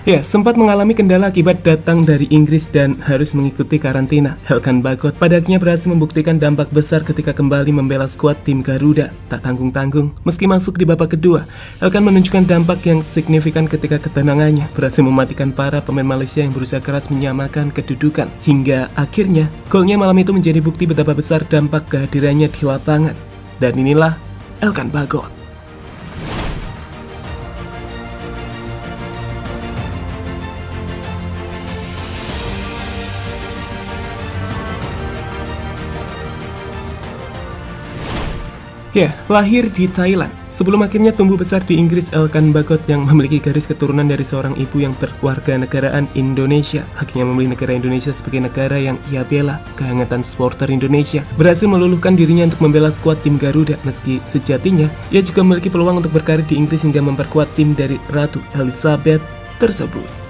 Ya, sempat mengalami kendala akibat datang dari Inggris dan harus mengikuti karantina. Elkan Bagot pada akhirnya berhasil membuktikan dampak besar ketika kembali membela skuad tim Garuda. Tak tanggung-tanggung, meski masuk di babak kedua, Elkan menunjukkan dampak yang signifikan ketika ketenangannya berhasil mematikan para pemain Malaysia yang berusaha keras menyamakan kedudukan. Hingga akhirnya, golnya malam itu menjadi bukti betapa besar dampak kehadirannya di lapangan. Dan inilah Elkan Bagot. Ya, lahir di Thailand. Sebelum akhirnya tumbuh besar di Inggris, Elkan Bagot yang memiliki garis keturunan dari seorang ibu yang berwarganegaraan Indonesia, akhirnya memilih negara Indonesia sebagai negara yang ia bela. Kehangatan supporter Indonesia berhasil meluluhkan dirinya untuk membela skuad tim Garuda, meski sejatinya ia juga memiliki peluang untuk berkarir di Inggris hingga memperkuat tim dari Ratu Elizabeth tersebut.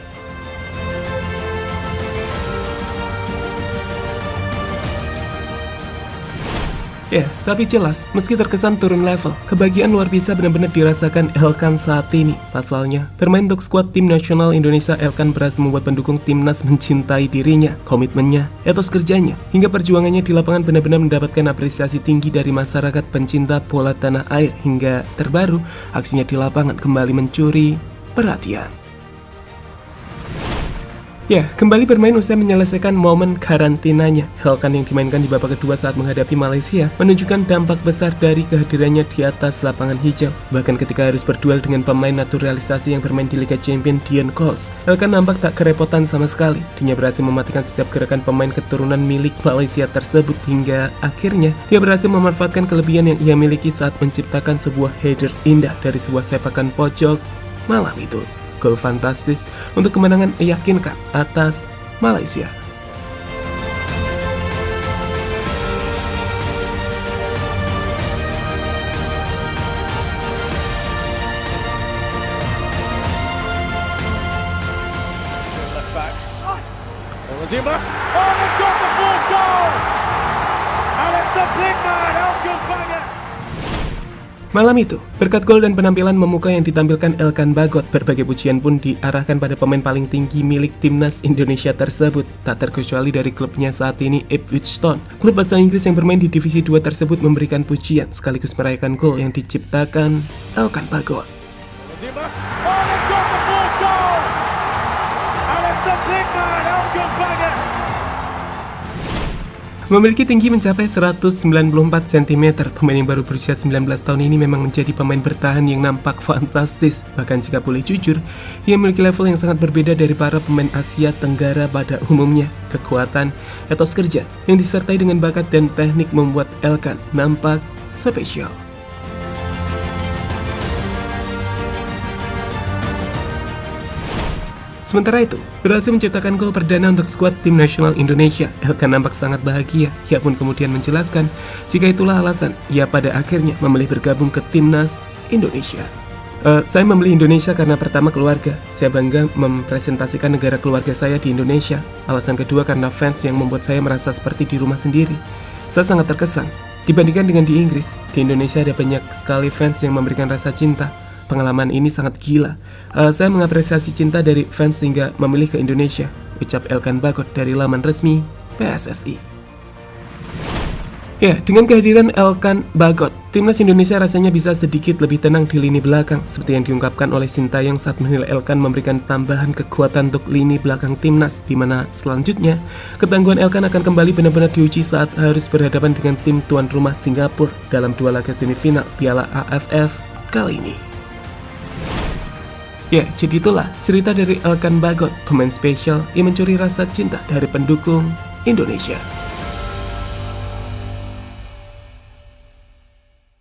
Ya, tapi jelas, meski terkesan turun level, kebahagiaan luar biasa benar-benar dirasakan Elkan saat ini. Pasalnya, bermain untuk skuad tim nasional Indonesia, Elkan berhasil membuat pendukung timnas mencintai dirinya, komitmennya, etos kerjanya, hingga perjuangannya di lapangan benar-benar mendapatkan apresiasi tinggi dari masyarakat pencinta bola tanah air. Hingga terbaru, aksinya di lapangan kembali mencuri perhatian. Ya, kembali bermain usai menyelesaikan momen karantinanya. Elkan yang dimainkan di babak kedua saat menghadapi Malaysia menunjukkan dampak besar dari kehadirannya di atas lapangan hijau. Bahkan ketika harus berduel dengan pemain naturalisasi yang bermain di Liga Champions Dion Coles, Elkan nampak tak kerepotan sama sekali. Dia berhasil mematikan setiap gerakan pemain keturunan milik Malaysia tersebut hingga akhirnya dia berhasil memanfaatkan kelebihan yang ia miliki saat menciptakan sebuah header indah dari sebuah sepakan pojok malam itu. Gol fantastis untuk kemenangan meyakinkan atas Malaysia. Dimas. Oh, they've got the fourth goal! And it's the big man, Elkan Bagot. Malam itu, berkat gol dan penampilan memukau yang ditampilkan Elkan Bagot, berbagai pujian pun diarahkan pada pemain paling tinggi milik timnas Indonesia tersebut. Tak terkecuali dari klubnya saat ini, Ipswich Town. Klub asal Inggris yang bermain di Divisi 2 tersebut memberikan pujian sekaligus merayakan gol yang diciptakan Elkan Bagot. Dimas. Oh, they've got the fourth goal! And it's the big man, Elkan Bagot. Memiliki tinggi mencapai 194 cm, pemain yang baru berusia 19 tahun ini memang menjadi pemain bertahan yang nampak fantastis. Bahkan jika boleh jujur, ia memiliki level yang sangat berbeda dari para pemain Asia Tenggara pada umumnya. Kekuatan, etos kerja, yang disertai dengan bakat dan teknik membuat Elkan nampak spesial. Sementara itu, berhasil menciptakan gol perdana untuk skuad tim nasional Indonesia. Elkan nampak sangat bahagia. Ia pun kemudian menjelaskan jika itulah alasan ia pada akhirnya memilih bergabung ke timnas Indonesia. Saya memilih Indonesia karena pertama keluarga. Saya bangga mempresentasikan negara keluarga saya di Indonesia. Alasan kedua karena fans yang membuat saya merasa seperti di rumah sendiri. Saya sangat terkesan. Dibandingkan dengan di Inggris, di Indonesia ada banyak sekali fans yang memberikan rasa cinta. Pengalaman ini sangat gila. Saya mengapresiasi cinta dari fans hingga memilih ke Indonesia, ucap Elkan Bagot dari laman resmi PSSI. Ya, dengan kehadiran Elkan Bagot, timnas Indonesia rasanya bisa sedikit lebih tenang di lini belakang, seperti yang diungkapkan oleh Sintayong saat menilai Elkan memberikan tambahan kekuatan untuk lini belakang timnas, di mana selanjutnya ketangguhan Elkan akan kembali benar-benar diuji saat harus berhadapan dengan tim tuan rumah Singapura dalam dua laga semifinal Piala AFF kali ini. Ya, jadi itulah cerita dari Elkan Bagot, pemain spesial yang mencuri rasa cinta dari pendukung Indonesia.